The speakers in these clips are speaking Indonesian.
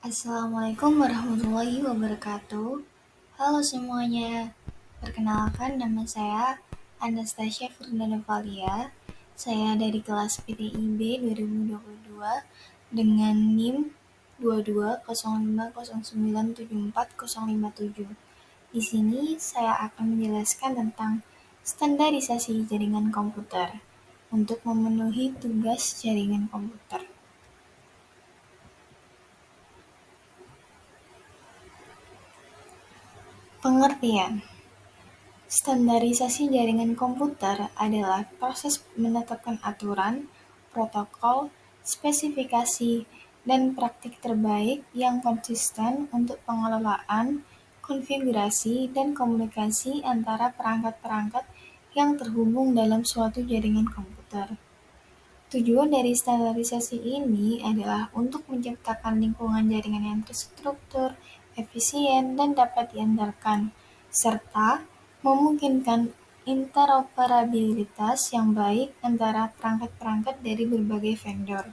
Assalamualaikum warahmatullahi wabarakatuh. Halo semuanya, perkenalkan nama saya Anastasia Fernanda Valia. Saya dari kelas PTIB 2022 dengan NIM 220509740057. Di sini saya akan menjelaskan tentang standarisasi jaringan komputer untuk memenuhi tugas jaringan komputer. Pengertian. Standarisasi jaringan komputer adalah proses menetapkan aturan, protokol, spesifikasi, dan praktik terbaik yang konsisten untuk pengelolaan, konfigurasi, dan komunikasi antara perangkat-perangkat yang terhubung dalam suatu jaringan komputer. Tujuan dari standarisasi ini adalah untuk menciptakan lingkungan jaringan yang terstruktur, efisien, dan dapat diandalkan, serta memungkinkan interoperabilitas yang baik antara perangkat-perangkat dari berbagai vendor.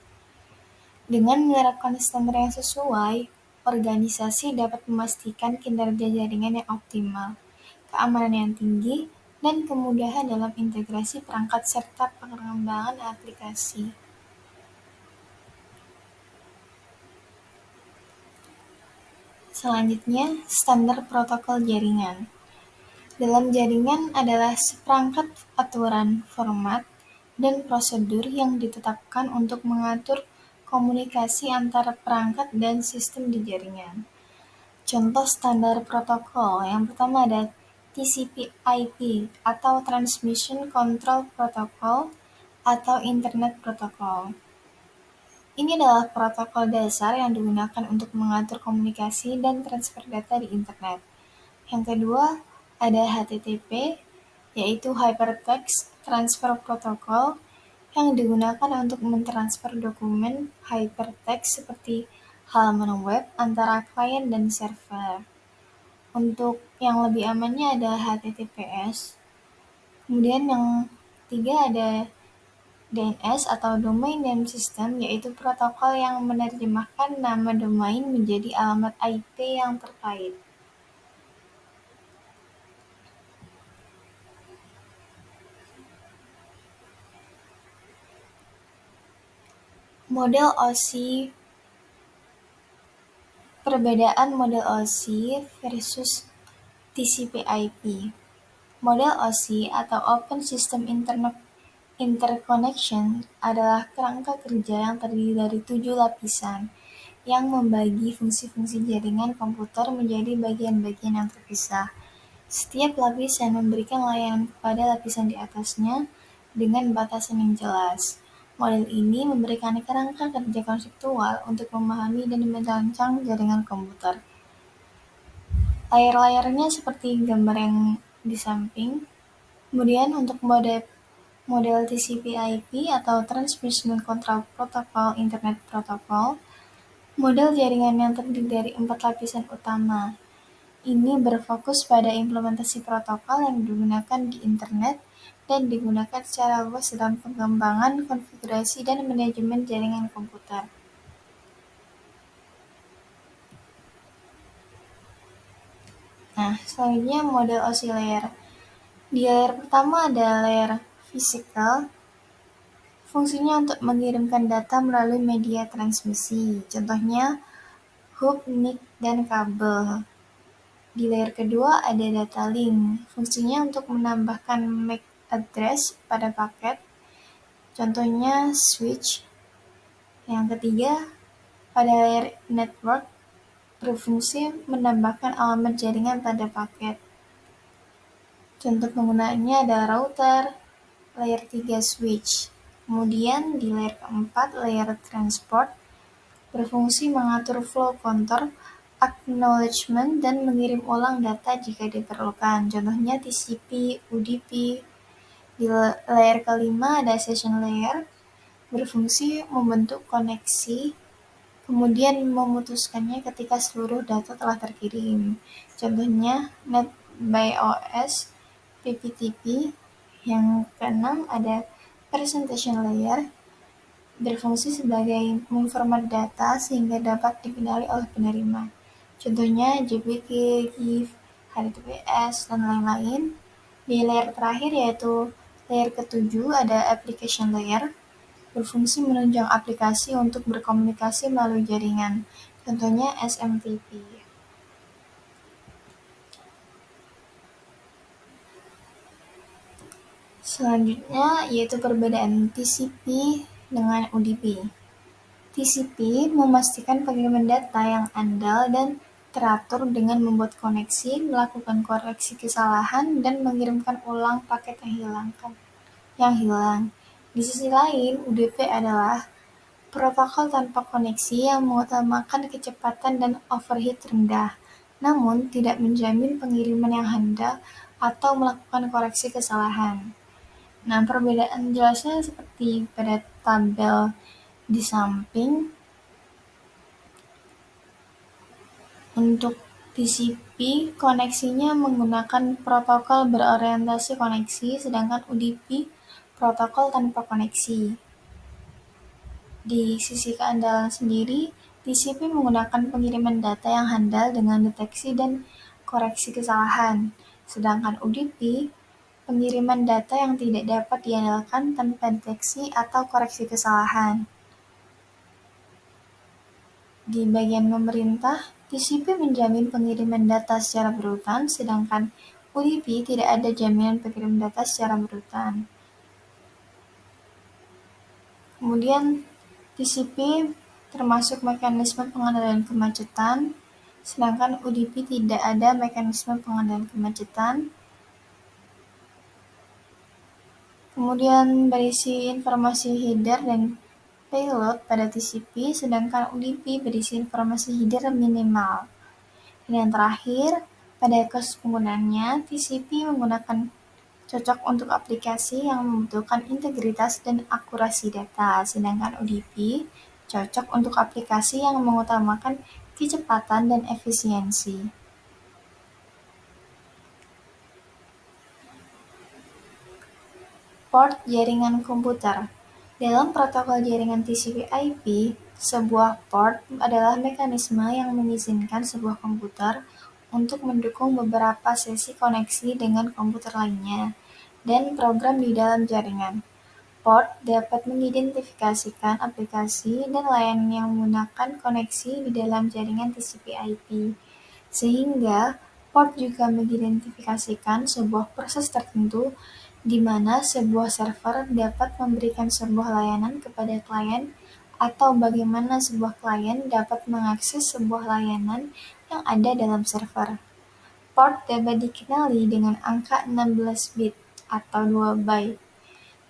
Dengan menerapkan standar yang sesuai, organisasi dapat memastikan kinerja jaringan yang optimal, keamanan yang tinggi, dan kemudahan dalam integrasi perangkat serta pengembangan aplikasi. Selanjutnya, standar protokol jaringan. Dalam jaringan adalah seperangkat aturan, format, dan prosedur yang ditetapkan untuk mengatur komunikasi antara perangkat dan sistem di jaringan. Contoh standar protokol yang pertama ada TCP/IP atau Transmission Control Protocol atau Internet Protocol. Ini adalah protokol dasar yang digunakan untuk mengatur komunikasi dan transfer data di internet. Yang kedua, ada HTTP, yaitu Hypertext Transfer Protocol, yang digunakan untuk mentransfer dokumen hypertext seperti halaman web antara klien dan server. Untuk yang lebih amannya ada HTTPS. Kemudian yang ketiga ada DNS atau Domain Name System, yaitu protokol yang menerjemahkan nama domain menjadi alamat IP yang terkait. Model OSI. Perbedaan model OSI versus TCP/IP. Model OSI atau Open System Interconnection adalah kerangka kerja yang terdiri dari 7 lapisan yang membagi fungsi-fungsi jaringan komputer menjadi bagian-bagian yang terpisah. Setiap lapisan memberikan layanan kepada lapisan di atasnya dengan batasan yang jelas. Model ini memberikan kerangka kerja konseptual untuk memahami dan merancang jaringan komputer. Layar-layarnya seperti gambar yang di samping. Kemudian untuk model TCP/IP atau Transmission Control Protocol Internet Protocol, model jaringan yang terdiri dari 4 lapisan utama. Ini berfokus pada implementasi protokol yang digunakan di internet dan digunakan secara luas dalam pengembangan, konfigurasi, dan manajemen jaringan komputer. Nah, selanjutnya model OSI layer. Di layer pertama ada layer fisikal, fungsinya untuk mengirimkan data melalui media transmisi, contohnya hub, NIC, dan kabel. Di layer kedua ada data link, fungsinya untuk menambahkan MAC address pada paket, contohnya switch. Yang ketiga, pada layer network, berfungsi menambahkan alamat jaringan pada paket. Contoh penggunaannya ada router, layer 3 switch. Kemudian di layer keempat, layer transport, berfungsi mengatur flow contour, acknowledgement, dan mengirim ulang data jika diperlukan. Contohnya TCP, UDP. Di layer kelima ada session layer, berfungsi membentuk koneksi, kemudian memutuskannya ketika seluruh data telah terkirim. Contohnya Net by OS, PPTP. Yang keenam ada presentation layer, berfungsi sebagai memformat data sehingga dapat dikenali oleh penerima. Contohnya JPG, GIF, HTTPS, dan lain-lain. Di layer terakhir yaitu layer ketujuh ada application layer, berfungsi menunjang aplikasi untuk berkomunikasi melalui jaringan. Contohnya SMTP. Selanjutnya yaitu perbedaan TCP dengan UDP. TCP memastikan pengiriman data yang andal dan teratur dengan membuat koneksi, melakukan koreksi kesalahan, dan mengirimkan ulang paket yang hilang. Di sisi lain, UDP adalah protokol tanpa koneksi yang mengutamakan kecepatan dan overheat rendah, namun tidak menjamin pengiriman yang handal atau melakukan koreksi kesalahan. Nah, perbedaan jelasnya seperti pada tabel di samping. Untuk TCP, koneksinya menggunakan protokol berorientasi koneksi, sedangkan UDP protokol tanpa koneksi. Di sisi keandalan sendiri, TCP menggunakan pengiriman data yang handal dengan deteksi dan koreksi kesalahan, sedangkan UDP pengiriman data yang tidak dapat diandalkan tanpa deteksi atau koreksi kesalahan. Di bagian pemerintah, TCP menjamin pengiriman data secara berurutan, sedangkan UDP tidak ada jaminan pengiriman data secara berurutan. Kemudian, TCP termasuk mekanisme pengendalian kemacetan, sedangkan UDP tidak ada mekanisme pengendalian kemacetan. Kemudian berisi informasi header dan payload pada TCP, sedangkan UDP berisi informasi header minimal. Dan yang terakhir, pada kasus penggunaannya, TCP cocok untuk aplikasi yang membutuhkan integritas dan akurasi data, sedangkan UDP cocok untuk aplikasi yang mengutamakan kecepatan dan efisiensi. Port jaringan komputer. Dalam protokol jaringan TCP/IP, sebuah port adalah mekanisme yang mengizinkan sebuah komputer untuk mendukung beberapa sesi koneksi dengan komputer lainnya dan program di dalam jaringan. Port dapat mengidentifikasikan aplikasi dan layanan yang menggunakan koneksi di dalam jaringan TCP/IP, sehingga port juga mengidentifikasikan sebuah proses tertentu di mana sebuah server dapat memberikan sebuah layanan kepada klien atau bagaimana sebuah klien dapat mengakses sebuah layanan yang ada dalam server. Port dapat dikenali dengan angka 16 bit atau 2 byte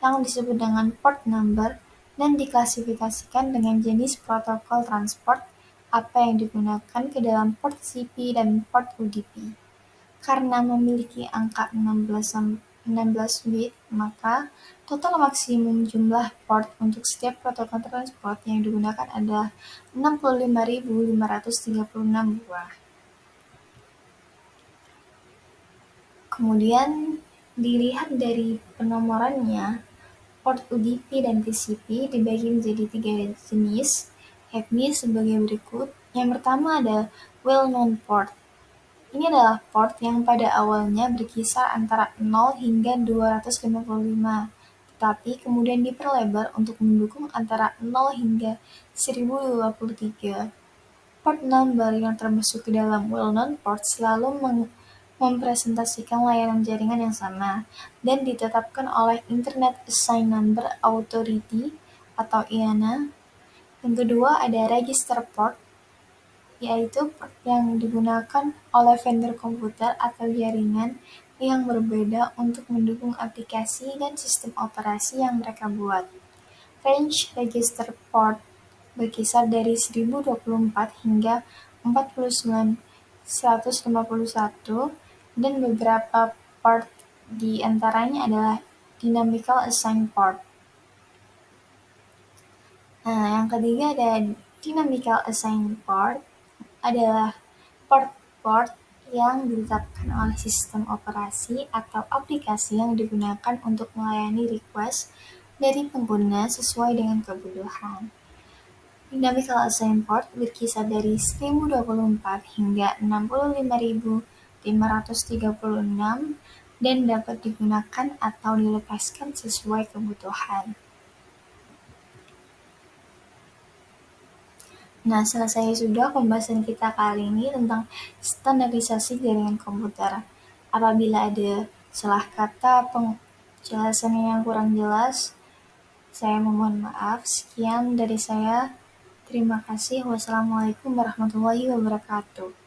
yang disebut dengan port number dan diklasifikasikan dengan jenis protokol transport apa yang digunakan ke dalam port TCP dan port UDP. Karena memiliki angka 16 bit, maka total maksimum jumlah port untuk setiap protokol transport yang digunakan adalah 65.536 buah. Kemudian dilihat dari penomorannya, port UDP dan TCP dibagi menjadi 3 jenis, yakni sebagai berikut. Yang pertama ada well-known port. Ini adalah port yang pada awalnya berkisar antara 0 hingga 255, tetapi kemudian diperlebar untuk mendukung antara 0 hingga 1023. Port number yang termasuk ke dalam well-known port selalu mempresentasikan layanan jaringan yang sama dan ditetapkan oleh Internet Assigned Number Authority atau IANA. Yang kedua ada register port, yaitu port yang digunakan oleh vendor komputer atau jaringan yang berbeda untuk mendukung aplikasi dan sistem operasi yang mereka buat. Range register port berkisar dari 1024 hingga 49151 dan beberapa port di antaranya adalah dynamical assigned port. Nah, yang ketiga ada dynamical assigned port adalah port yang ditetapkan oleh sistem operasi atau aplikasi yang digunakan untuk melayani request dari pengguna sesuai dengan kebutuhan. Dynamical Assign Port berkisar dari 1024 hingga 65.536 dan dapat digunakan atau dilepaskan sesuai kebutuhan. Nah, selesai sudah pembahasan kita kali ini tentang standarisasi jaringan komputer. Apabila ada salah kata, penjelasan yang kurang jelas, saya memohon maaf. Sekian dari saya. Terima kasih. Wassalamualaikum warahmatullahi wabarakatuh.